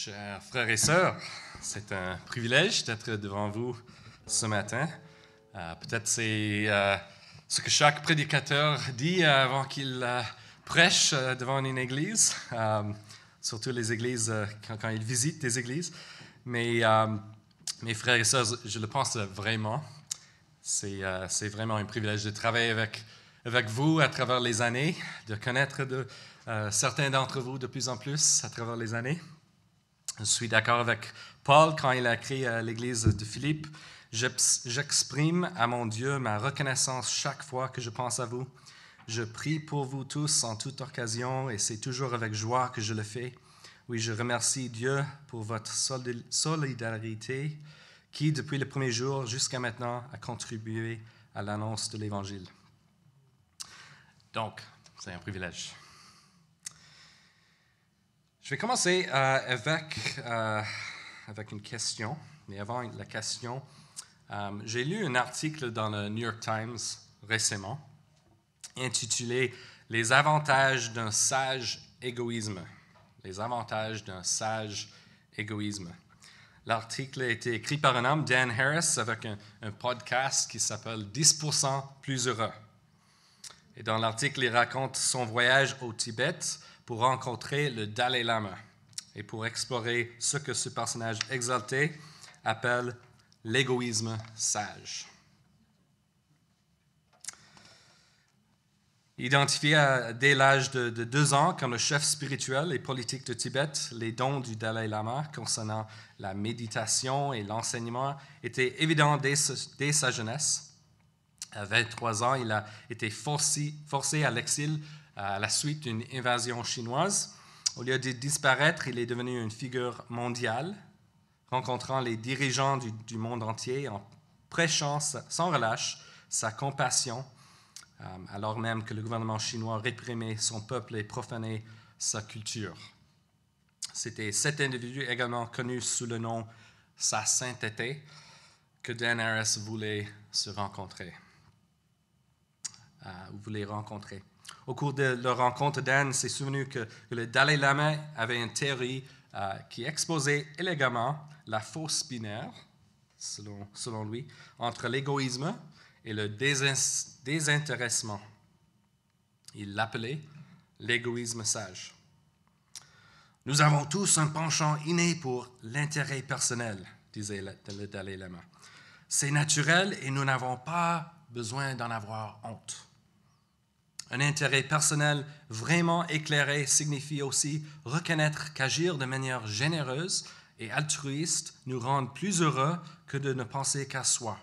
Chers frères et sœurs, c'est un privilège d'être devant vous ce matin. Peut-être c'est ce que chaque prédicateur dit avant qu'il prêche devant une église, surtout les églises, quand il visite des églises. Mais mes frères et sœurs, je le pense vraiment. C'est vraiment un privilège de travailler avec vous à travers les années, de connaître certains d'entre vous de plus en plus à travers les années. Je suis d'accord avec Paul quand il a écrit à l'église de Philippe. J'exprime à mon Dieu ma reconnaissance chaque fois que je pense à vous. Je prie pour vous tous en toute occasion et c'est toujours avec joie que je le fais. Oui, je remercie Dieu pour votre solidarité qui, depuis le premier jour jusqu'à maintenant, a contribué à l'annonce de l'Évangile. Donc, c'est un privilège. Je vais commencer avec une question, mais avant la question, j'ai lu un article dans le New York Times récemment intitulé « Les avantages d'un sage égoïsme ». Les avantages d'un sage égoïsme. L'article a été écrit par un homme, Dan Harris, avec un podcast qui s'appelle « 10% plus heureux ». Et dans l'article, il raconte son voyage au Tibet pour rencontrer le Dalai Lama et pour explorer ce que ce personnage exalté appelle l'égoïsme sage. Identifié dès l'âge de 2 ans comme le chef spirituel et politique de Tibet, les dons du Dalai Lama concernant la méditation et l'enseignement étaient évidents dès sa jeunesse. À 23 ans, il a été forcé à l'exil à la suite d'une invasion chinoise. Au lieu de disparaître, il est devenu une figure mondiale, rencontrant les dirigeants du monde entier en prêchant sans relâche sa compassion, alors même que le gouvernement chinois réprimait son peuple et profanait sa culture. C'était cet individu également connu sous le nom « Sa sainteté » que Dan Harris voulait rencontrer. Au cours de leur rencontre, Dan s'est souvenu que le Dalai Lama avait une théorie qui exposait élégamment la fausse binaire, selon lui, entre l'égoïsme et le désintéressement. Il l'appelait l'égoïsme sage. Nous avons tous un penchant inné pour l'intérêt personnel, disait le Dalai Lama. C'est naturel et nous n'avons pas besoin d'en avoir honte. Un intérêt personnel vraiment éclairé signifie aussi reconnaître qu'agir de manière généreuse et altruiste nous rend plus heureux que de ne penser qu'à soi.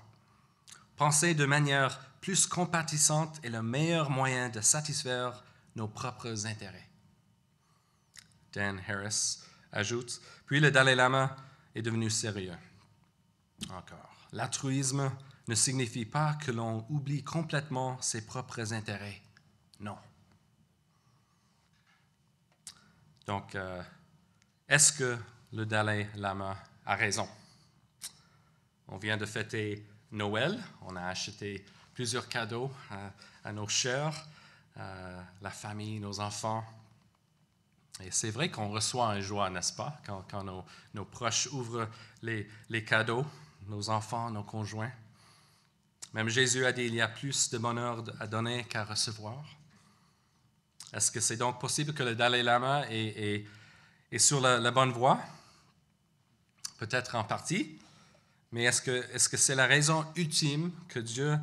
Penser de manière plus compatissante est le meilleur moyen de satisfaire nos propres intérêts. Dan Harris ajoute, puis le Dalai Lama est devenu sérieux. Encore, l'altruisme ne signifie pas que l'on oublie complètement ses propres intérêts. Non. Donc, est-ce que le Dalai Lama a raison? On vient de fêter Noël. On a acheté plusieurs cadeaux à nos chers, la famille, nos enfants. Et c'est vrai qu'on reçoit une joie, n'est-ce pas, quand nos proches ouvrent les cadeaux, nos enfants, nos conjoints. Même Jésus a dit qu'il y a plus de bonheur à donner qu'à recevoir. Est-ce que c'est donc possible que le Dalai Lama est sur la bonne voie? Peut-être en partie, mais est-ce que c'est la raison ultime que Dieu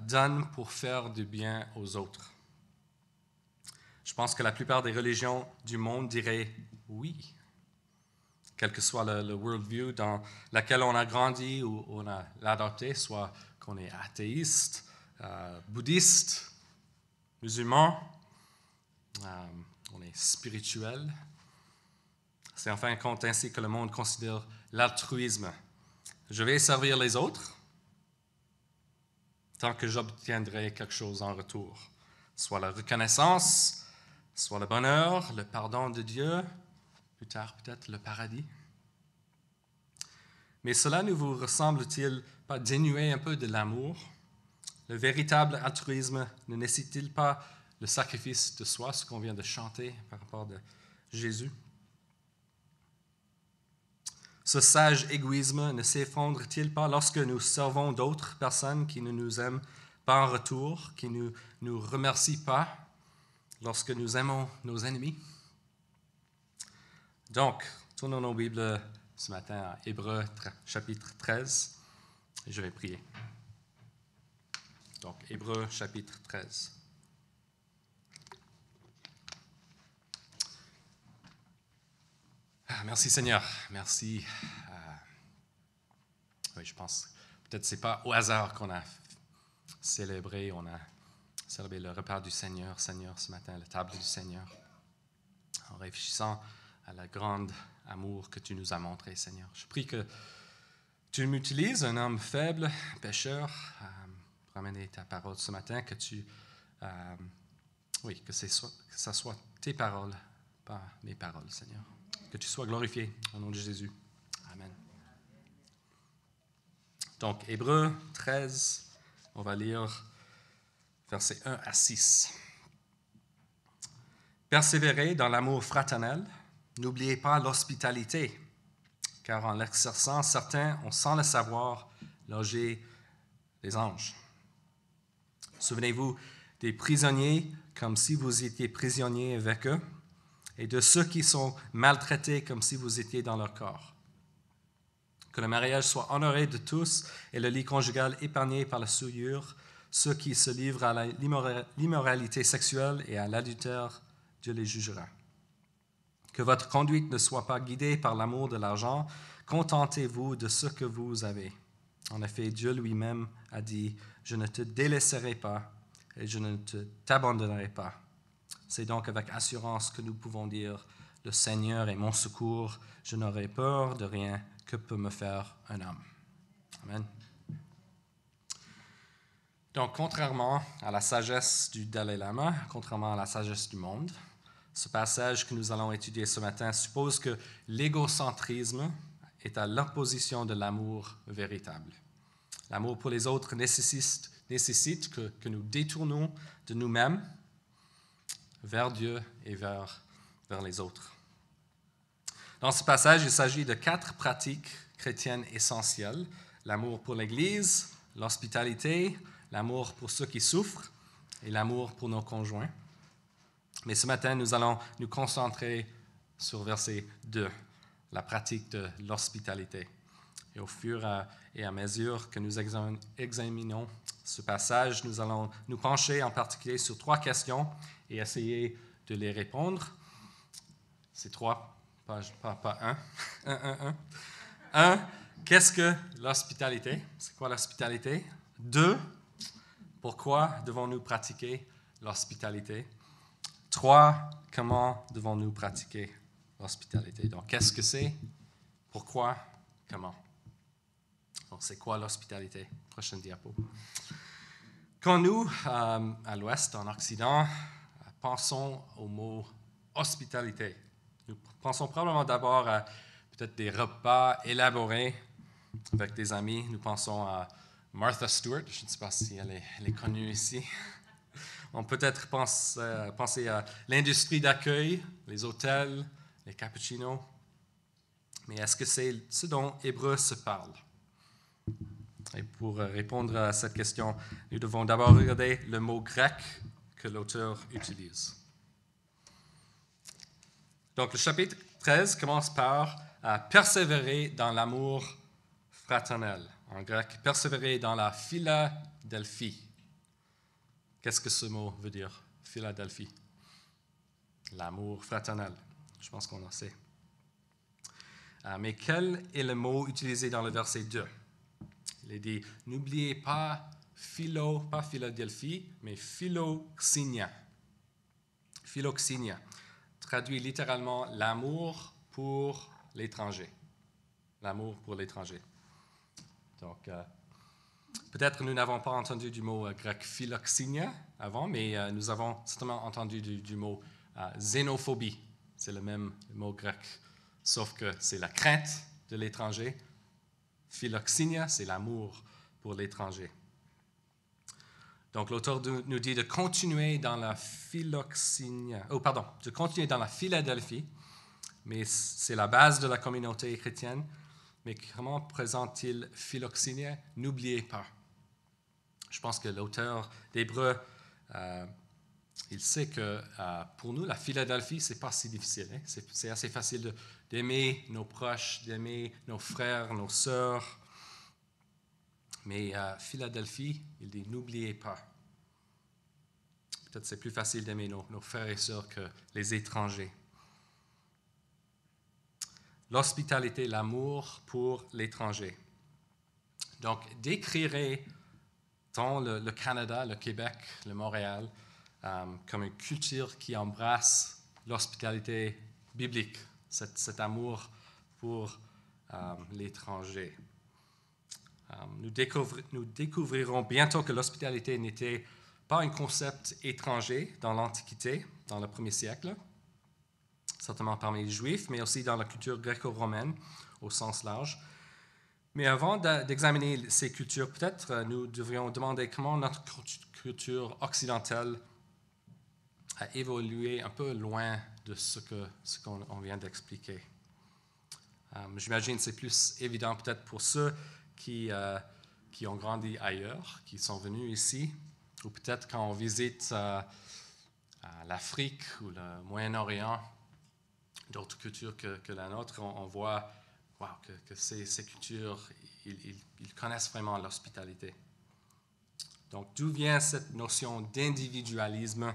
donne pour faire du bien aux autres? Je pense que la plupart des religions du monde diraient oui, quel que soit le worldview dans lequel on a grandi ou on a adopté, soit qu'on est athéiste, bouddhiste, musulman, on est spirituel. C'est en fin de compte ainsi que le monde considère l'altruisme. Je vais servir les autres tant que j'obtiendrai quelque chose en retour, soit la reconnaissance, soit le bonheur, le pardon de Dieu, plus tard peut-être le paradis. Mais cela ne vous ressemble-t-il pas dénué un peu de l'amour? Le véritable altruisme ne nécessite-t-il pas le sacrifice de soi, ce qu'on vient de chanter par rapport à Jésus? Ce sage égoïsme ne s'effondre-t-il pas lorsque nous servons d'autres personnes qui ne nous aiment pas en retour, qui ne nous remercient pas lorsque nous aimons nos ennemis? Donc, tournons nos Bibles ce matin à Hébreux chapitre 13 et je vais prier. Donc, Hébreux chapitre 13. Merci Seigneur, merci. Oui, je pense, peut-être c'est pas au hasard qu'on a célébré le repas du Seigneur, ce matin, la table du Seigneur, en réfléchissant à la grande amour que tu nous as montré, Seigneur. Je prie que tu m'utilises, un homme faible, pécheur, pour amener ta parole ce matin, que ça soit tes paroles, pas mes paroles, Seigneur. Que tu sois glorifié au nom de Jésus. Amen. Donc, Hébreux 13, on va lire versets 1 à 6. Persévérez dans l'amour fraternel, n'oubliez pas l'hospitalité, car en l'exerçant, certains ont sans le savoir logé les anges. Souvenez-vous des prisonniers comme si vous étiez prisonniers avec eux, et de ceux qui sont maltraités comme si vous étiez dans leur corps. Que le mariage soit honoré de tous et le lit conjugal épargné par la souillure. Ceux qui se livrent à l'immoralité sexuelle et à l'adultère, Dieu les jugera. Que votre conduite ne soit pas guidée par l'amour de l'argent. Contentez-vous de ce que vous avez. En effet, Dieu lui-même a dit « Je ne te délaisserai pas et je ne t'abandonnerai pas ». C'est donc avec assurance que nous pouvons dire « Le Seigneur est mon secours, je n'aurai peur de rien que peut me faire un homme. » Amen. Donc, contrairement à la sagesse du Dalai Lama, contrairement à la sagesse du monde, ce passage que nous allons étudier ce matin suppose que l'égocentrisme est à l'opposition de l'amour véritable. L'amour pour les autres nécessite que nous détournons de nous-mêmes vers Dieu et vers les autres. Dans ce passage, il s'agit de 4 pratiques chrétiennes essentielles. L'amour pour l'Église, l'hospitalité, l'amour pour ceux qui souffrent et l'amour pour nos conjoints. Mais ce matin, nous allons nous concentrer sur verset 2, la pratique de l'hospitalité. Et au fur et à mesure que nous examinons ce passage, nous allons nous pencher en particulier sur 3 questions et essayer de les répondre. C'est 3, pas 1. 1, qu'est-ce que l'hospitalité? C'est quoi l'hospitalité? 2, pourquoi devons-nous pratiquer l'hospitalité? 3, comment devons-nous pratiquer l'hospitalité? Donc, qu'est-ce que c'est? Pourquoi? Comment? Donc, c'est quoi l'hospitalité? Prochaine diapo. Quand nous, à l'Ouest, en Occident, pensons au mot hospitalité, nous pensons probablement d'abord à peut-être des repas élaborés avec des amis. Nous pensons à Martha Stewart, je ne sais pas si elle est connue ici. On peut peut-être penser à l'industrie d'accueil, les hôtels, les cappuccinos. Mais est-ce que c'est ce dont Hébreux se parle? Et pour répondre à cette question, nous devons d'abord regarder le mot grec que l'auteur utilise. Donc, le chapitre 13 commence par persévérer dans l'amour fraternel. En grec, persévérer dans la Philadelphie. Qu'est-ce que ce mot veut dire, Philadelphie? L'amour fraternel. Je pense qu'on en sait. Mais quel est le mot utilisé dans le verset 2? Il est dit, n'oubliez pas pas Philadelphie, mais philoxénia. Philoxénia traduit littéralement l'amour pour l'étranger. L'amour pour l'étranger. Donc, peut-être nous n'avons pas entendu du mot grec philoxénia avant, mais nous avons certainement entendu du mot xénophobie. C'est le même mot grec, sauf que c'est la crainte de l'étranger. Philoxénia, c'est l'amour pour l'étranger. Donc, l'auteur nous dit de continuer dans la de continuer dans la Philadelphie, mais c'est la base de la communauté chrétienne. mais comment présente-t-il Philoxénie? N'oubliez pas. Je pense que l'auteur d'Hébreux, il sait que pour nous, la Philadelphie, ce n'est pas si difficile. Hein? C'est assez facile d'aimer nos proches, d'aimer nos frères, nos sœurs. Mais Philadelphie, il dit n'oubliez pas. Peut-être c'est plus facile d'aimer nos frères et sœurs que les étrangers. L'hospitalité, l'amour pour l'étranger. Donc, décrire tant le Canada, le Québec, le Montréal, comme une culture qui embrasse l'hospitalité biblique, cet amour pour l'étranger. Nous découvrirons bientôt que l'hospitalité n'était pas un concept étranger dans l'Antiquité, dans le 1er siècle, certainement parmi les Juifs, mais aussi dans la culture gréco-romaine au sens large. Mais avant d'examiner ces cultures, peut-être nous devrions demander comment notre culture occidentale a évolué un peu loin de ce qu'on vient d'expliquer. J'imagine que c'est plus évident peut-être pour ceux qui ont grandi ailleurs, qui sont venus ici, ou peut-être quand on visite l'Afrique ou le Moyen-Orient, d'autres cultures que la nôtre, on voit que ces cultures, ils connaissent vraiment l'hospitalité. Donc, d'où vient cette notion d'individualisme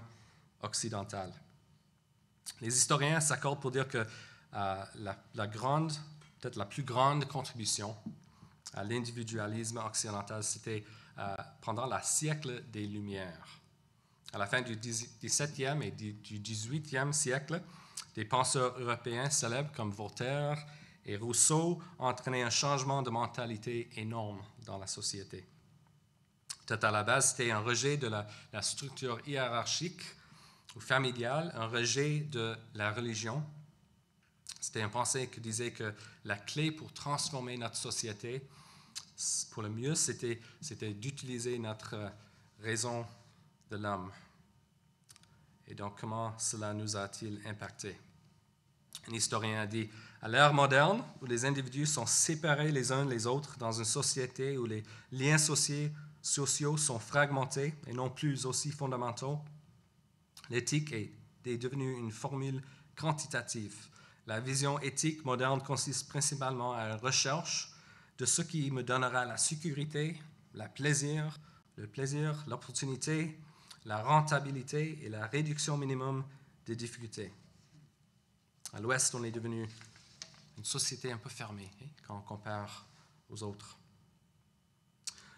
occidental? Les historiens s'accordent pour dire que peut-être la plus grande contribution à l'individualisme occidental, c'était pendant le siècle des Lumières. À la fin du XVIIe et du XVIIIe siècle, des penseurs européens célèbres comme Voltaire et Rousseau ont entraîné un changement de mentalité énorme dans la société. Peut-être à la base, c'était un rejet de la structure hiérarchique ou familiale, un rejet de la religion. C'était une pensée qui disait que la clé pour transformer notre société, pour le mieux, c'était d'utiliser notre raison de l'homme. Et donc, comment cela nous a-t-il impacté? Un historien a dit, à l'ère moderne, où les individus sont séparés les uns des autres dans une société où les liens sociaux sont fragmentés et non plus aussi fondamentaux, l'éthique est devenue une formule quantitative. La vision éthique moderne consiste principalement à la recherche de ce qui me donnera la sécurité, le plaisir, l'opportunité, la rentabilité et la réduction minimum des difficultés. À l'Ouest, on est devenu une société un peu fermée quand on compare aux autres.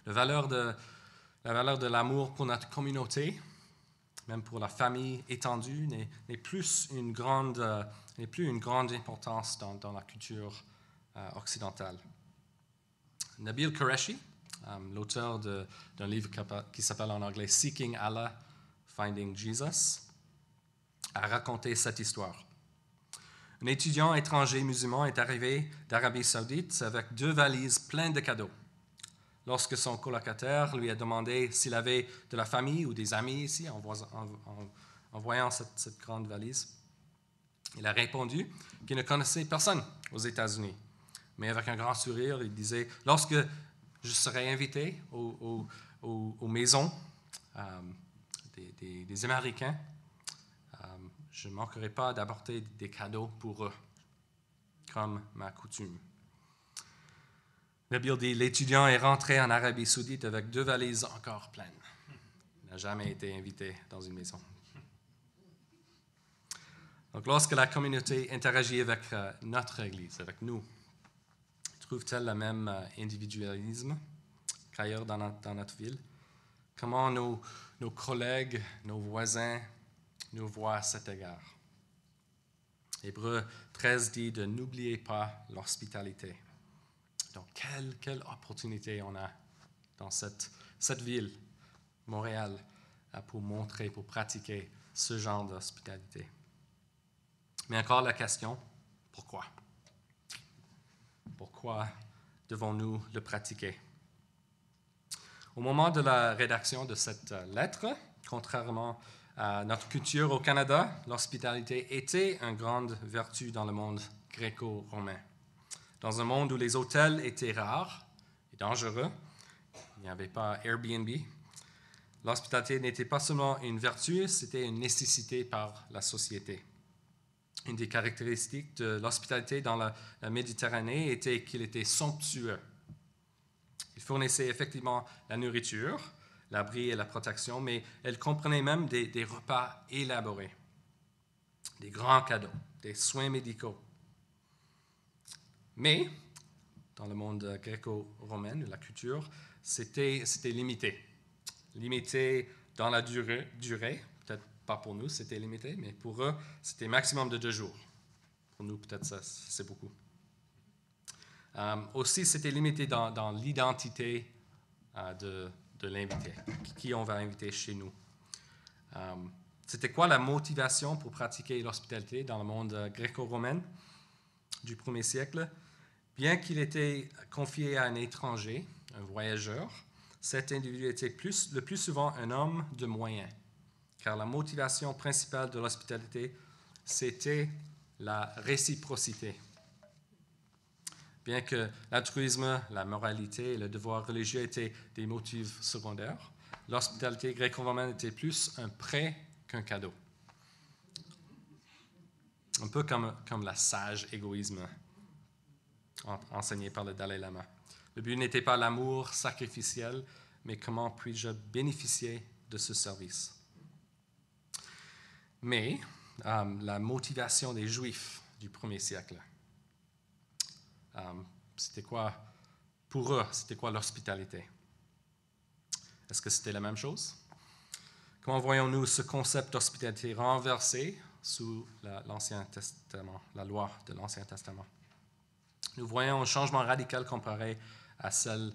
La valeur de l'amour pour notre communauté, même pour la famille étendue, n'est plus une grande importance dans la culture occidentale. Nabil Qureshi, l'auteur d'un livre qui s'appelle en anglais Seeking Allah, Finding Jesus, a raconté cette histoire. Un étudiant étranger musulman est arrivé d'Arabie Saoudite avec 2 valises pleines de cadeaux. Lorsque son colocataire lui a demandé s'il avait de la famille ou des amis ici, en voyant cette grande valise, il a répondu qu'il ne connaissait personne aux États-Unis. Mais avec un grand sourire, il disait « Lorsque je serai invité aux maisons des Américains, je ne manquerai pas d'apporter des cadeaux pour eux, comme ma coutume. » Nabil dit, l'étudiant est rentré en Arabie Saoudite avec 2 valises encore pleines. Il n'a jamais été invité dans une maison. Donc, lorsque la communauté interagit avec notre Église, avec nous, trouve-t-elle le même individualisme qu'ailleurs dans notre ville? Comment nos collègues, nos voisins nous voient à cet égard? Hébreux 13 dit de n'oublier pas l'hospitalité. Donc, quelle opportunité on a dans cette ville, Montréal, pour montrer, pour pratiquer ce genre d'hospitalité. Mais encore la question, pourquoi? Pourquoi devons-nous le pratiquer? Au moment de la rédaction de cette lettre, contrairement à notre culture au Canada, l'hospitalité était une grande vertu dans le monde gréco-romain. Dans un monde où les hôtels étaient rares et dangereux, il n'y avait pas Airbnb, l'hospitalité n'était pas seulement une vertu, c'était une nécessité par la société. Une des caractéristiques de l'hospitalité dans la Méditerranée était qu'il était somptueux. Il fournissait effectivement la nourriture, l'abri et la protection, mais elle comprenait même des repas élaborés, des grands cadeaux, des soins médicaux. Mais, dans le monde gréco-romain, la culture, c'était limité. Limité dans la durée, peut-être pas pour nous, c'était limité, mais pour eux, c'était maximum de 2 jours. Pour nous, peut-être ça, c'est beaucoup. Aussi, c'était limité dans l'identité de l'invité, qui on va inviter chez nous. C'était quoi la motivation pour pratiquer l'hospitalité dans le monde gréco-romain du 1er siècle? Bien qu'il était confié à un étranger, un voyageur, cet individu était le plus souvent un homme de moyens, car la motivation principale de l'hospitalité, c'était la réciprocité. Bien que l'altruisme, la moralité et le devoir religieux étaient des motifs secondaires, l'hospitalité gréco-romaine était plus un prêt qu'un cadeau. Un peu comme la sage égoïsme enseigné par le Dalai Lama. Le but n'était pas l'amour sacrificiel, mais comment puis-je bénéficier de ce service. Mais la motivation des Juifs du 1er siècle, c'était quoi pour eux? C'était quoi l'hospitalité? Est-ce que c'était la même chose? Comment voyons-nous ce concept d'hospitalité renversé sous l'Ancien Testament, la loi de l'Ancien Testament? Nous voyons un changement radical comparé à celle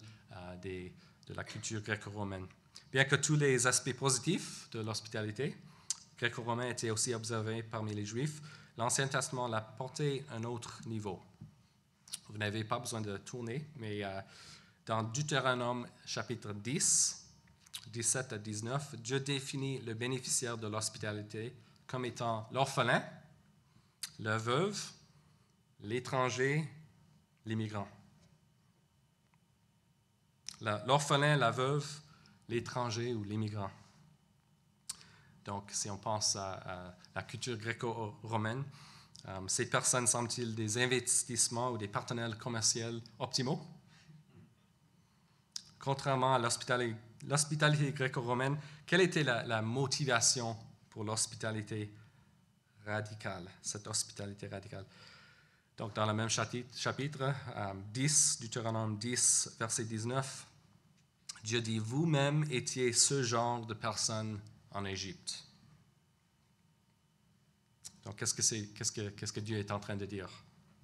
de la culture gréco-romaine. Bien que tous les aspects positifs de l'hospitalité gréco-romaine étaient aussi observés parmi les Juifs, l'Ancien Testament l'a porté à un autre niveau. Vous n'avez pas besoin de tourner, mais dans Deutéronome chapitre 10, 17 à 19, Dieu définit le bénéficiaire de l'hospitalité comme étant l'orphelin, la veuve, l'étranger, l'immigrant. L'orphelin, la veuve, l'étranger ou l'immigrant. Donc, si on pense à la culture gréco-romaine, ces personnes sont-ils des investissements ou des partenaires commerciaux optimaux? Contrairement à l'hospitalité gréco-romaine, quelle était la motivation pour l'hospitalité radicale, cette hospitalité radicale? Donc, dans le même chapitre 10, Deutéronome 10, verset 19, Dieu dit, « Vous-même étiez ce genre de personnes en Égypte. » Donc, qu'est-ce que Dieu est en train de dire?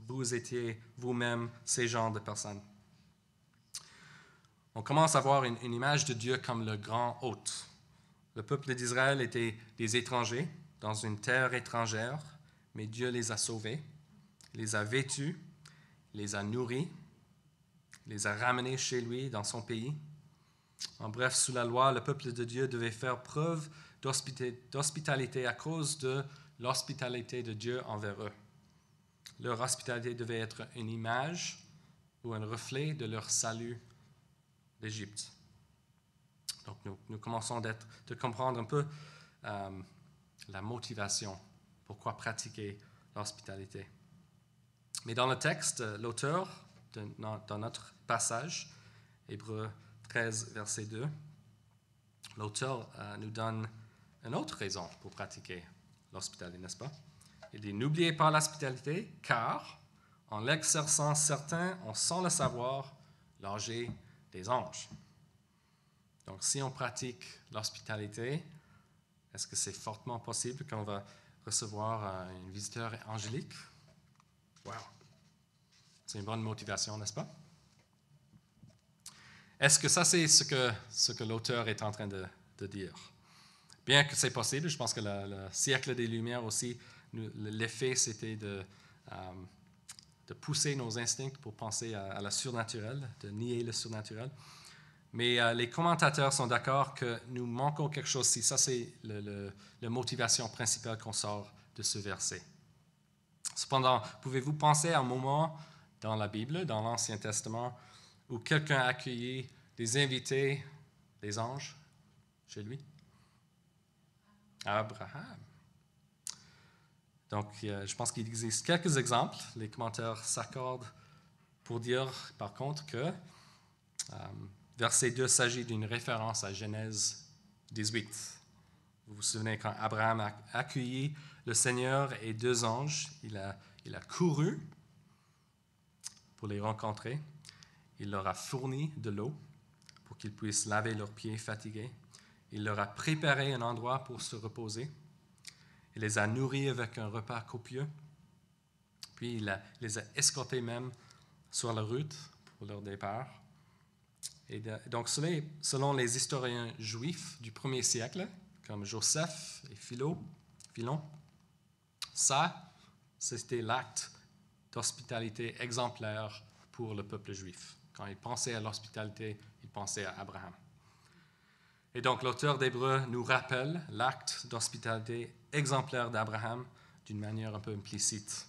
Vous étiez vous-même ces genres de personnes. On commence à voir une image de Dieu comme le grand hôte. Le peuple d'Israël était des étrangers dans une terre étrangère, mais Dieu les a sauvés, les a vêtus, les a nourris, les a ramenés chez lui dans son pays. En bref, sous la loi, le peuple de Dieu devait faire preuve d'hospitalité à cause de l'hospitalité de Dieu envers eux. Leur hospitalité devait être une image ou un reflet de leur salut d'Égypte. Donc nous commençons de comprendre un peu la motivation, pourquoi pratiquer l'hospitalité. Mais dans le texte, l'auteur, dans notre passage, Hébreux 13, verset 2, l'auteur nous donne une autre raison pour pratiquer l'hospitalité, n'est-ce pas? Il dit, « N'oubliez pas l'hospitalité, car en l'exerçant certains ont sans le savoir logé des anges. » Donc, si on pratique l'hospitalité, est-ce que c'est fortement possible qu'on va recevoir une visiteur angélique? Wow! C'est une bonne motivation, n'est-ce pas? Est-ce que ça, c'est ce que l'auteur est en train de dire? Bien que c'est possible, je pense que le siècle des Lumières aussi, l'effet, c'était de pousser nos instincts pour penser à la surnaturelle, de nier le surnaturel. Mais les commentateurs sont d'accord que nous manquons quelque chose si ça, c'est la motivation principale qu'on sort de ce verset. Cependant, pouvez-vous penser à un moment dans la Bible, dans l'Ancien Testament, où quelqu'un a accueilli des invités, des anges, chez lui? Abraham. Donc, je pense qu'il existe quelques exemples. Les commentaires s'accordent pour dire, par contre, que verset 2 s'agit d'une référence à Genèse 18. Vous vous souvenez, quand Abraham a accueilli le Seigneur et deux anges, il a couru pour les rencontrer. Il leur a fourni de l'eau pour qu'ils puissent laver leurs pieds fatigués. Il leur a préparé un endroit pour se reposer. Il les a nourris avec un repas copieux. Puis il les a escortés même sur la route pour leur départ. Et donc, selon les historiens juifs du 1er siècle, comme Joseph et Philon, ça, c'était l'acte d'hospitalité exemplaire pour le peuple juif. Quand ils pensaient à l'hospitalité, ils pensaient à Abraham. Et donc, l'auteur d'Hébreux nous rappelle l'acte d'hospitalité exemplaire d'Abraham d'une manière un peu implicite.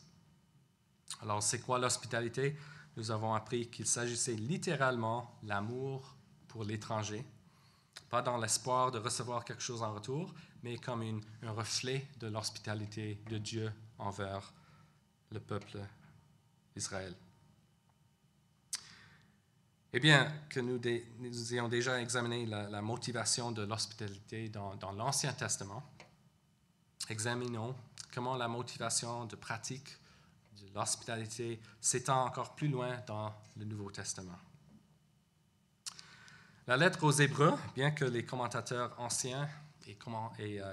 Alors, c'est quoi l'hospitalité? Nous avons appris qu'il s'agissait littéralement de l'amour pour l'étranger, pas dans l'espoir de recevoir quelque chose en retour, mais comme un reflet de l'hospitalité de Dieu envers le peuple d'Israël. Eh bien, que nous ayons déjà examiné la motivation de l'hospitalité dans l'Ancien Testament, examinons comment la motivation de pratique de l'hospitalité s'étend encore plus loin dans le Nouveau Testament. La lettre aux Hébreux, bien que les commentateurs anciens et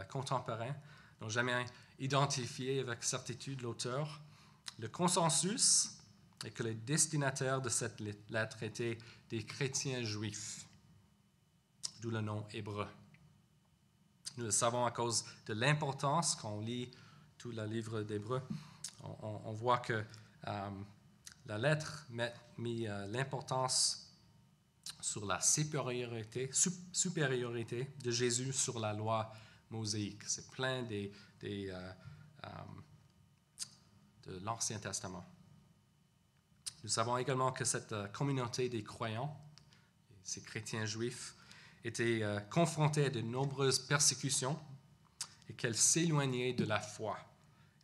contemporains n'ont jamais identifié avec certitude l'auteur, le consensus est que les destinataires de cette lettre étaient des chrétiens juifs, d'où le nom hébreu. Nous le savons à cause de l'importance, quand on lit tout le livre d'Hébreux, on voit que la lettre met l'importance sur la supériorité de Jésus sur la loi mosaïque. C'est plein de l'Ancien Testament. Nous savons également que cette communauté des croyants, ces chrétiens juifs, était confrontée à de nombreuses persécutions et qu'elle s'éloignait de la foi.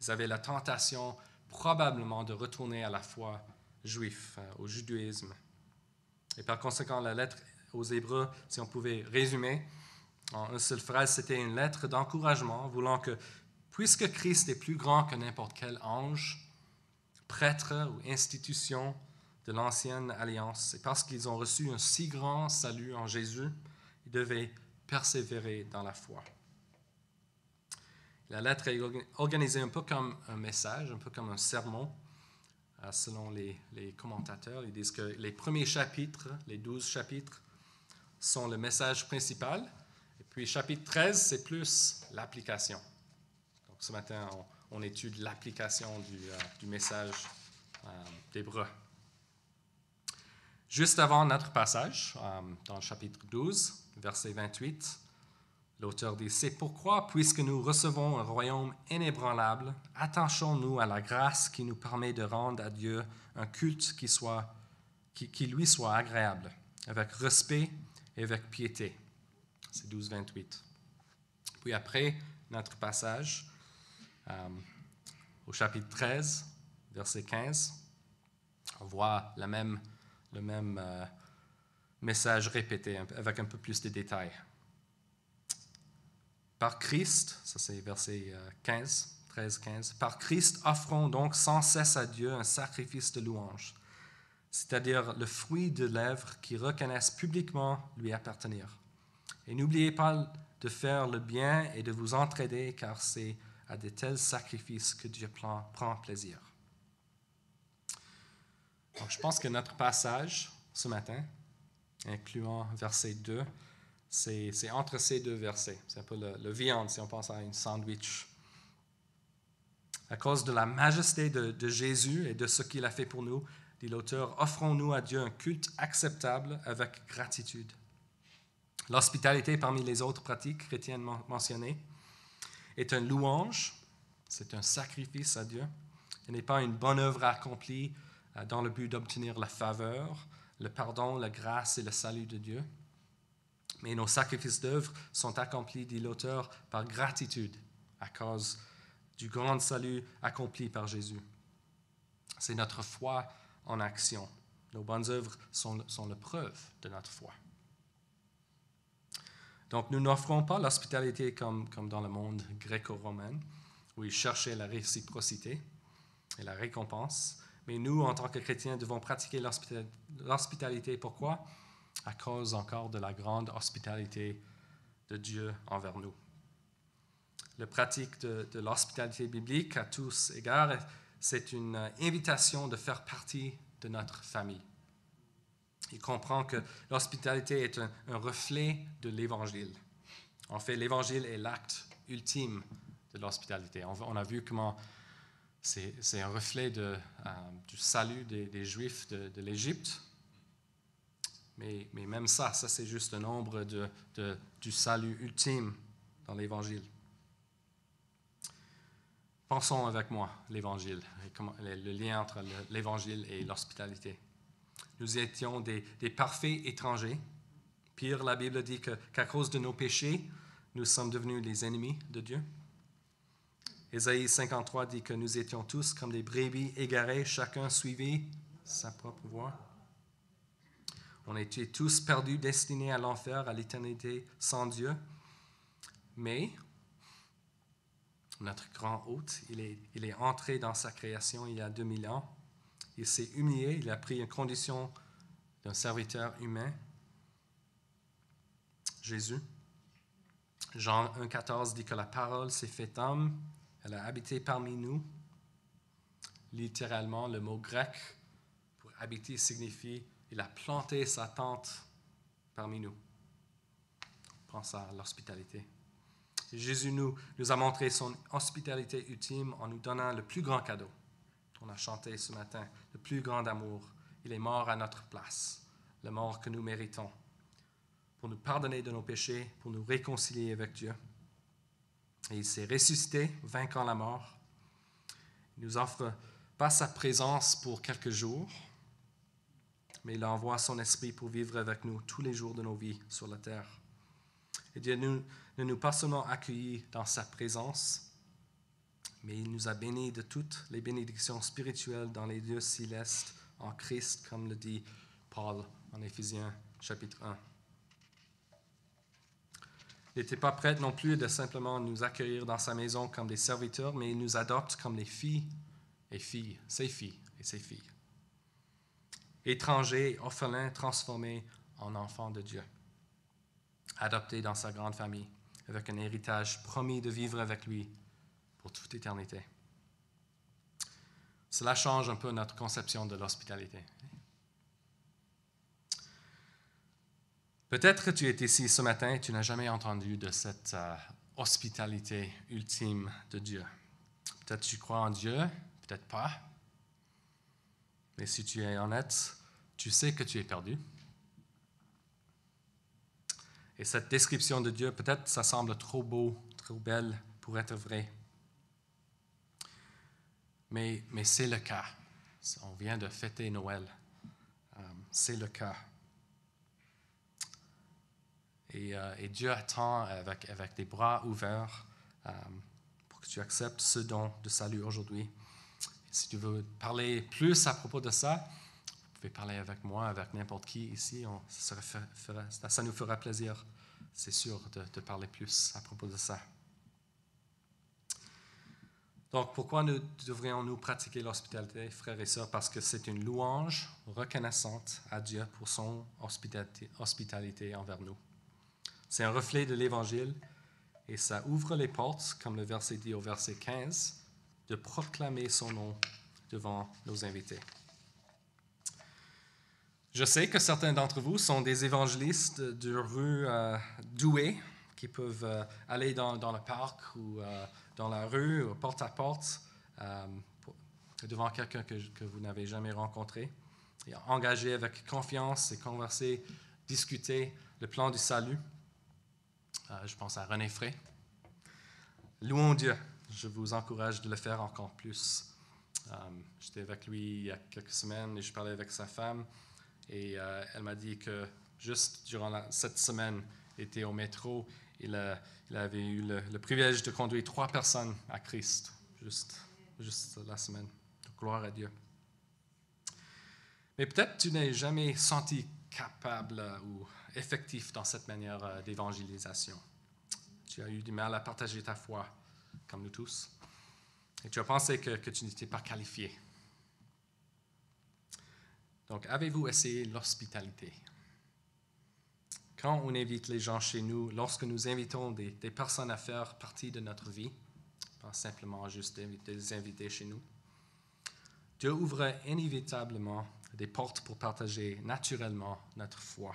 Ils avaient la tentation probablement de retourner à la foi juive, au judaïsme. Et par conséquent, la lettre aux Hébreux, si on pouvait résumer en une seule phrase, c'était une lettre d'encouragement voulant que, puisque Christ est plus grand que n'importe quel ange, prêtre ou institution de l'ancienne alliance, et parce qu'ils ont reçu un si grand salut en Jésus, ils devaient persévérer dans la foi. La lettre est organisée un peu comme un message, un peu comme un sermon. Selon les commentateurs, ils disent que les premiers chapitres, les 12 chapitres, sont le message principal. Et puis chapitre 13, c'est plus l'application. Donc ce matin, on étudie l'application du message d'Hébreux. Juste avant notre passage, dans le chapitre 12, verset 28, l'auteur dit « C'est pourquoi, puisque nous recevons un royaume inébranlable, attachons-nous à la grâce qui nous permet de rendre à Dieu un culte qui lui soit agréable, avec respect et avec piété. » C'est 12, 28. Puis après notre passage, au chapitre 13, verset 15, on voit le même message répété avec un peu plus de détails. Par Christ, ça c'est verset 13, 15, par Christ offrons donc sans cesse à Dieu un sacrifice de louange, c'est-à-dire le fruit de lèvres qui reconnaissent publiquement lui appartenir. Et n'oubliez pas de faire le bien et de vous entraider, car c'est à de tels sacrifices que Dieu prend plaisir. Donc, je pense que notre passage ce matin, incluant verset 2, c'est entre ces deux versets. C'est un peu le viande, si on pense à une sandwich. À cause de la majesté de Jésus et de ce qu'il a fait pour nous, dit l'auteur, offrons-nous à Dieu un culte acceptable avec gratitude. L'hospitalité, parmi les autres pratiques chrétiennes mentionnées, est une louange, c'est un sacrifice à Dieu. Ce n'est pas une bonne œuvre accomplie dans le but d'obtenir la faveur, le pardon, la grâce et le salut de Dieu. Mais nos sacrifices d'œuvre sont accomplis, dit l'auteur, par gratitude à cause du grand salut accompli par Jésus. C'est notre foi en action. Nos bonnes œuvres sont la preuve de notre foi. Donc, nous n'offrons pas l'hospitalité comme dans le monde gréco-romain, où ils cherchaient la réciprocité et la récompense. Mais nous, en tant que chrétiens, devons pratiquer l'hospitalité. Pourquoi? À cause encore de la grande hospitalité de Dieu envers nous. La pratique de l'hospitalité biblique, à tous égards, c'est une invitation de faire partie de notre famille. Il comprend que l'hospitalité est un reflet de l'Évangile. En fait, l'Évangile est l'acte ultime de l'hospitalité. On a vu comment c'est un reflet du salut des Juifs de l'Égypte. Mais même ça c'est juste un ombre du salut ultime dans l'Évangile. Pensons avec moi l'Évangile, le lien entre l'Évangile et l'hospitalité. Nous étions des parfaits étrangers. Pire, la Bible dit qu'à cause de nos péchés, nous sommes devenus les ennemis de Dieu. Ésaïe 53 dit que nous étions tous comme des brebis égarées, chacun suivait sa propre voie. On était tous perdus, destinés à l'enfer, à l'éternité sans Dieu. Mais notre grand hôte, il est entré dans sa création il y a 2000 ans. Il s'est humilié, il a pris une condition d'un serviteur humain, Jésus. Jean 1,14 dit que la parole s'est faite homme, elle a habité parmi nous. Littéralement, le mot grec pour habiter signifie il a planté sa tente parmi nous. Pense à l'hospitalité. Et Jésus nous a montré son hospitalité ultime en nous donnant le plus grand cadeau. On a chanté ce matin, le plus grand amour. Il est mort à notre place, la mort que nous méritons, pour nous pardonner de nos péchés, pour nous réconcilier avec Dieu. Et il s'est ressuscité, vainquant la mort. Il nous offre pas sa présence pour quelques jours, mais il envoie son esprit pour vivre avec nous tous les jours de nos vies sur la terre. Et Dieu ne nous pas seulement accueillis dans sa présence, mais il nous a bénis de toutes les bénédictions spirituelles dans les lieux célestes en Christ, comme le dit Paul en Éphésiens chapitre 1. Il n'était pas prêt non plus de simplement nous accueillir dans sa maison comme des serviteurs, mais il nous adopte comme des filles et filles, ses filles et ses filles. Étrangers, orphelins, transformés en enfants de Dieu. Adoptés dans sa grande famille, avec un héritage promis de vivre avec lui pour toute éternité. Cela change un peu notre conception de l'hospitalité. Peut-être que tu es ici ce matin et tu n'as jamais entendu de cette hospitalité ultime de Dieu. Peut-être tu crois en Dieu, peut-être pas. Mais si tu es honnête, tu sais que tu es perdu. Et cette description de Dieu, peut-être ça semble trop beau, trop belle pour être vrai. Mais c'est le cas. On vient de fêter Noël. C'est le cas. Et Dieu attend avec des bras ouverts pour que tu acceptes ce don de salut aujourd'hui. Si tu veux parler plus à propos de ça, vous pouvez parler avec moi, avec n'importe qui ici. Ça nous fera plaisir, c'est sûr, de parler plus à propos de ça. Donc, pourquoi devrions-nous pratiquer l'hospitalité, frères et sœurs? Parce que c'est une louange reconnaissante à Dieu pour son hospitalité envers nous. C'est un reflet de l'Évangile et ça ouvre les portes, comme le verset dit au verset 15, de proclamer son nom devant nos invités. Je sais que certains d'entre vous sont des évangélistes de rue doués qui peuvent aller dans le parc ou dans la rue, ou porte à porte, devant quelqu'un que vous n'avez jamais rencontré, et engager avec confiance et converser, discuter le plan du salut. Je pense à René Frey. Louons Dieu. Je vous encourage de le faire encore plus. J'étais avec lui il y a quelques semaines et je parlais avec sa femme. Et elle m'a dit que juste durant cette semaine, il était au métro. Il avait eu le privilège de conduire 3 personnes à Christ, juste la semaine. Donc, gloire à Dieu. Mais peut-être tu n'es jamais senti capable ou effectif dans cette manière d'évangélisation. Tu as eu du mal à partager ta foi, comme nous tous. Et tu as pensé que tu n'étais pas qualifié. Donc, avez-vous essayé l'hospitalité? Quand on invite les gens chez nous, lorsque nous invitons des personnes à faire partie de notre vie, pas simplement juste les inviter chez nous, Dieu ouvre inévitablement des portes pour partager naturellement notre foi.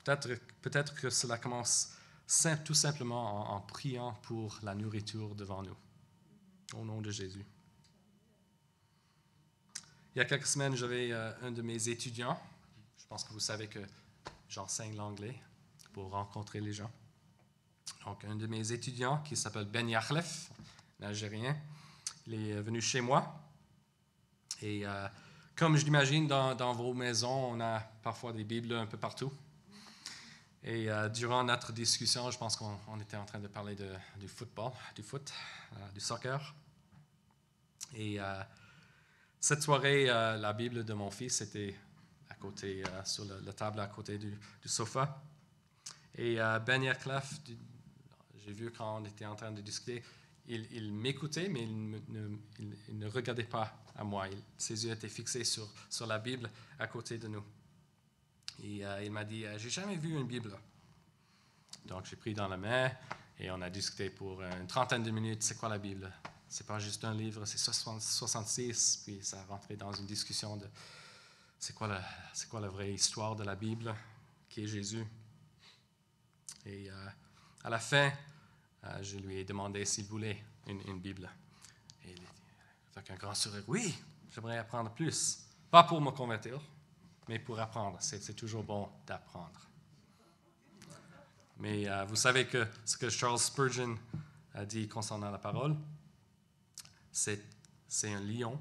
Peut-être que cela commence tout simplement en priant pour la nourriture devant nous, au nom de Jésus. Il y a quelques semaines, j'avais un de mes étudiants. Je pense que vous savez que j'enseigne l'anglais pour rencontrer les gens. Donc, un de mes étudiants qui s'appelle Ben Yachlef, un Algérien, il est venu chez moi. Et comme je l'imagine, dans vos maisons, on a parfois des Bibles un peu partout. Et durant notre discussion, je pense qu'on était en train de parler du football, du soccer. Et cette soirée, la Bible de mon fils était à côté, sur la table à côté du sofa. Et Ben Yachlef, j'ai vu quand on était en train de discuter, il m'écoutait, mais il ne regardait pas à moi. Ses yeux étaient fixés sur la Bible à côté de nous. Et il m'a dit, j'ai jamais vu une Bible. Donc j'ai pris dans la main et on a discuté pour une trentaine de minutes. C'est quoi la Bible? C'est pas juste un livre, c'est 66. Puis ça a rentré dans une discussion de c'est quoi la vraie histoire de la Bible, qui est Jésus. Et à la fin, je lui ai demandé s'il voulait une Bible. Et il dit, avec un grand sourire, oui, j'aimerais apprendre plus. Pas pour me convertir, mais pour apprendre. C'est toujours bon d'apprendre. Mais vous savez que ce que Charles Spurgeon a dit concernant la parole, c'est un lion.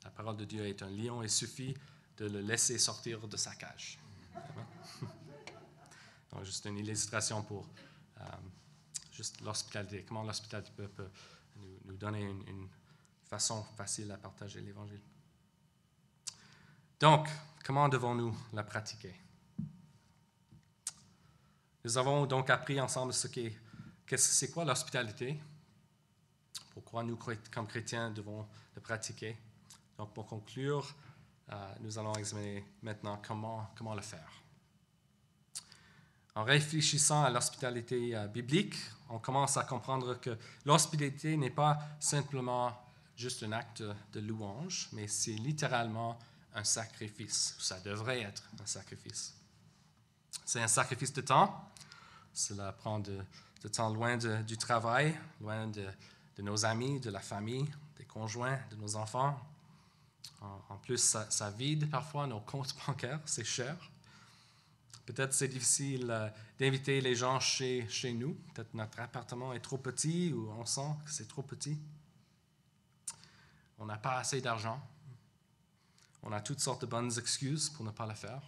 La parole de Dieu est un lion. Il suffit de le laisser sortir de sa cage. Donc, juste une illustration pour juste l'hospitalité. Comment l'hospitalité peut nous donner une façon facile à partager l'Évangile. Donc, comment devons-nous la pratiquer? Nous avons donc appris ensemble c'est quoi l'hospitalité, pourquoi nous, comme chrétiens, devons le pratiquer. Donc, pour conclure, nous allons examiner maintenant comment le faire. En réfléchissant à l'hospitalité biblique, on commence à comprendre que l'hospitalité n'est pas simplement juste un acte de louange, mais c'est littéralement un sacrifice. Ça devrait être un sacrifice. C'est un sacrifice de temps. Cela prend de temps loin du travail, loin de nos amis, de la famille, des conjoints, de nos enfants. En plus, ça vide parfois nos comptes bancaires, c'est cher. Peut-être c'est difficile d'inviter les gens chez nous. Peut-être notre appartement est trop petit ou on sent que c'est trop petit. On n'a pas assez d'argent. On a toutes sortes de bonnes excuses pour ne pas le faire.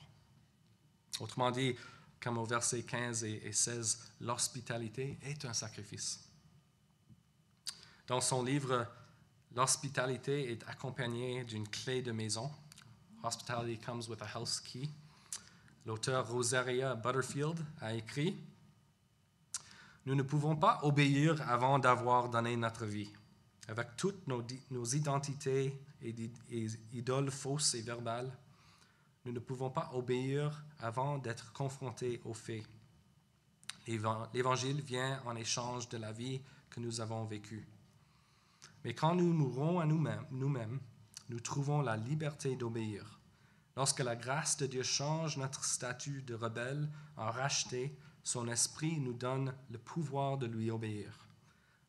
Autrement dit, comme au verset 15 et 16, l'hospitalité est un sacrifice. Dans son livre, l'hospitalité est accompagnée d'une clé de maison. Hospitality comes with a house key. L'auteur Rosaria Butterfield a écrit « Nous ne pouvons pas obéir avant d'avoir donné notre vie. Avec toutes nos identités et idoles fausses et verbales, nous ne pouvons pas obéir avant d'être confrontés aux faits. L'Évangile vient en échange de la vie que nous avons vécue. Mais quand nous mourons à nous-mêmes, nous trouvons la liberté d'obéir. Lorsque la grâce de Dieu change notre statut de rebelle en racheté, son esprit nous donne le pouvoir de lui obéir.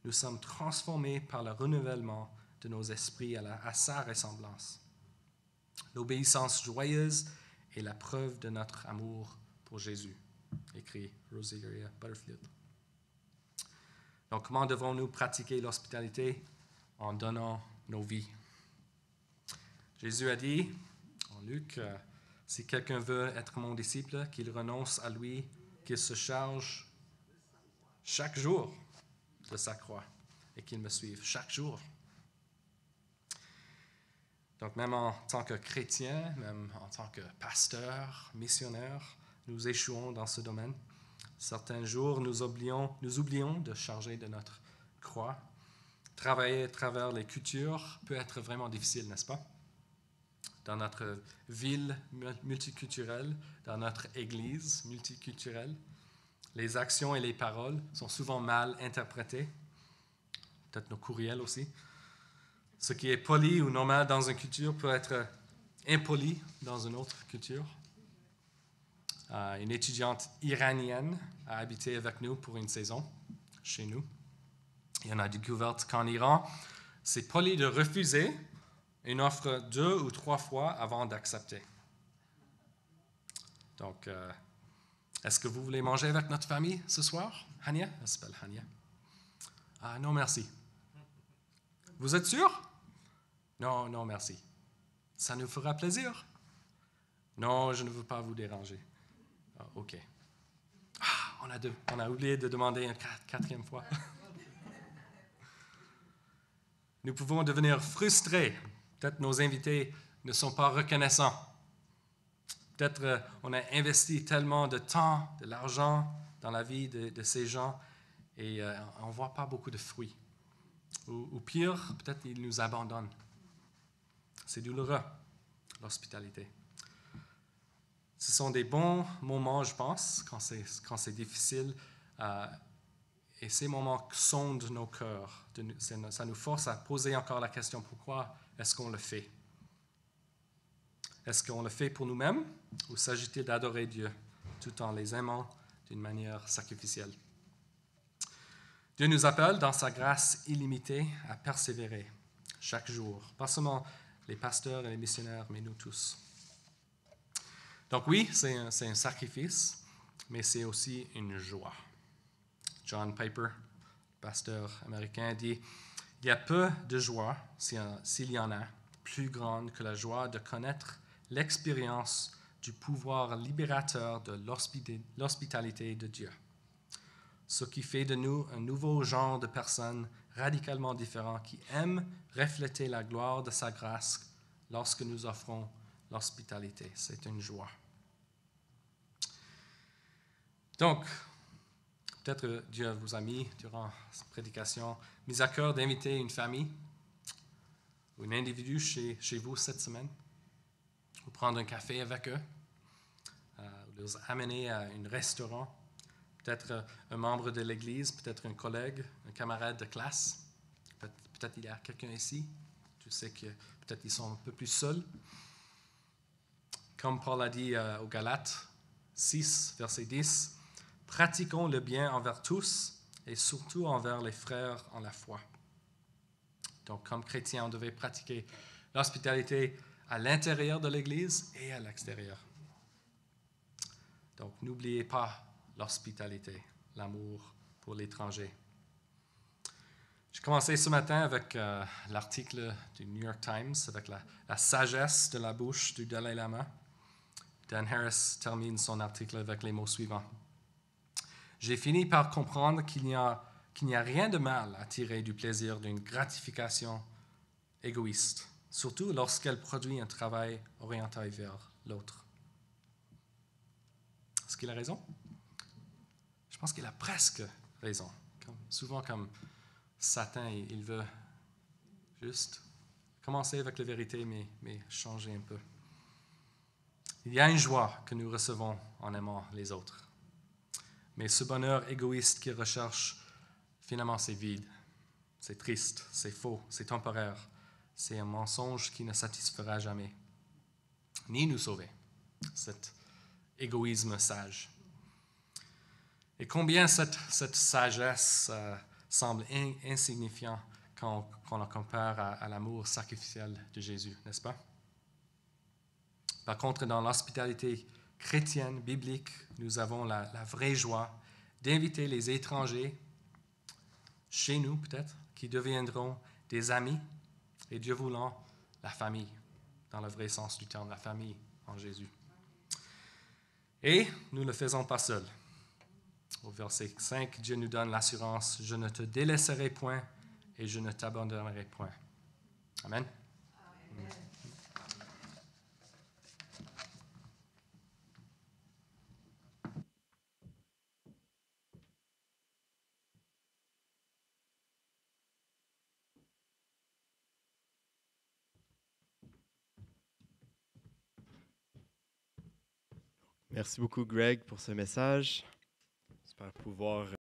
Nous sommes transformés par le renouvellement de nos esprits à sa ressemblance. L'obéissance joyeuse est la preuve de notre amour pour Jésus, écrit Rosaria Butterfield. Donc, comment devons-nous pratiquer l'hospitalité? En donnant nos vies. Jésus a dit, en Luc, si quelqu'un veut être mon disciple, qu'il renonce à lui, qu'il se charge chaque jour de sa croix et qu'il me suive chaque jour. Donc même en tant que chrétien, même en tant que pasteur, missionnaire, nous échouons dans ce domaine. Certains jours, nous oublions de charger de notre croix. Travailler à travers les cultures peut être vraiment difficile, n'est-ce pas? Dans notre ville multiculturelle, dans notre église multiculturelle, les actions et les paroles sont souvent mal interprétées, peut-être nos courriels aussi. Ce qui est poli ou normal dans une culture peut être impoli dans une autre culture. Une étudiante iranienne a habité avec nous pour une saison chez nous. Et on a découvert qu'en Iran, c'est poli de refuser une offre 2 ou 3 fois avant d'accepter. Donc, est-ce que vous voulez manger avec notre famille ce soir? Hania? Elle s'appelle Hania. Ah, non, merci. Vous êtes sûr? Non, non, merci. Ça nous fera plaisir? Non, je ne veux pas vous déranger. Ah, OK. Ah, on a oublié de demander une quatrième fois. Nous pouvons devenir frustrés. Peut-être nos invités ne sont pas reconnaissants. Peut-être on a investi tellement de temps, de l'argent dans la vie de ces gens et on ne voit pas beaucoup de fruits. Ou pire, peut-être ils nous abandonnent. C'est douloureux, l'hospitalité. Ce sont des bons moments, je pense, quand c'est difficile. Et ces moments sondent nos cœurs. Ça nous force à poser encore la question, pourquoi est-ce qu'on le fait? Est-ce qu'on le fait pour nous-mêmes ou s'agit-il d'adorer Dieu tout en les aimant d'une manière sacrificielle? Dieu nous appelle dans sa grâce illimitée à persévérer chaque jour, pas seulement les pasteurs et les missionnaires, mais nous tous. Donc oui, c'est un sacrifice, mais c'est aussi une joie. John Piper, pasteur américain, dit « Il y a peu de joie, s'il y en a, plus grande que la joie de connaître l'expérience du pouvoir libérateur de l'hospitalité de Dieu. Ce qui fait de nous un nouveau genre de personnes radicalement différents qui aiment refléter la gloire de sa grâce lorsque nous offrons l'hospitalité. C'est une joie. » Donc, peut-être Dieu vous a mis, durant cette prédication, mis à cœur d'inviter une famille ou un individu chez vous cette semaine, ou prendre un café avec eux, ou les amener à un restaurant, peut-être un membre de l'Église, peut-être un collègue, un camarade de classe, peut-être il y a quelqu'un ici, tu sais que peut-être ils sont un peu plus seuls. Comme Paul a dit aux Galates 6, verset 10, « Pratiquons le bien envers tous et surtout envers les frères en la foi. » Donc, comme chrétiens, on devait pratiquer l'hospitalité à l'intérieur de l'Église et à l'extérieur. Donc, n'oubliez pas l'hospitalité, l'amour pour l'étranger. J'ai commencé ce matin avec l'article du New York Times, avec la sagesse de la bouche du Dalai Lama. Dan Harris termine son article avec les mots suivants. « J'ai fini par comprendre qu'il n'y a rien de mal à tirer du plaisir d'une gratification égoïste, surtout lorsqu'elle produit un travail orienté vers l'autre. » Est-ce qu'il a raison? Je pense qu'il a presque raison. Souvent, comme Satan, il veut juste commencer avec la vérité, mais changer un peu. Il y a une joie que nous recevons en aimant les autres. Mais ce bonheur égoïste qu'il recherche, finalement, c'est vide. C'est triste, c'est faux, c'est temporaire. C'est un mensonge qui ne satisfera jamais, ni nous sauver. Cet égoïsme sage. Et combien cette sagesse semble insignifiante quand on la compare à l'amour sacrificiel de Jésus, n'est-ce pas? Par contre, dans l'hospitalité chrétienne, biblique, nous avons la vraie joie d'inviter les étrangers chez nous, peut-être, qui deviendront des amis et, Dieu voulant, la famille. dans le vrai sens du terme, la famille en Jésus. Et nous ne le faisons pas seuls. Au verset 5, Dieu nous donne l'assurance, « Je ne te délaisserai point et je ne t'abandonnerai point. » Amen. Amen. Merci beaucoup, Greg, pour ce message. J'espère pouvoir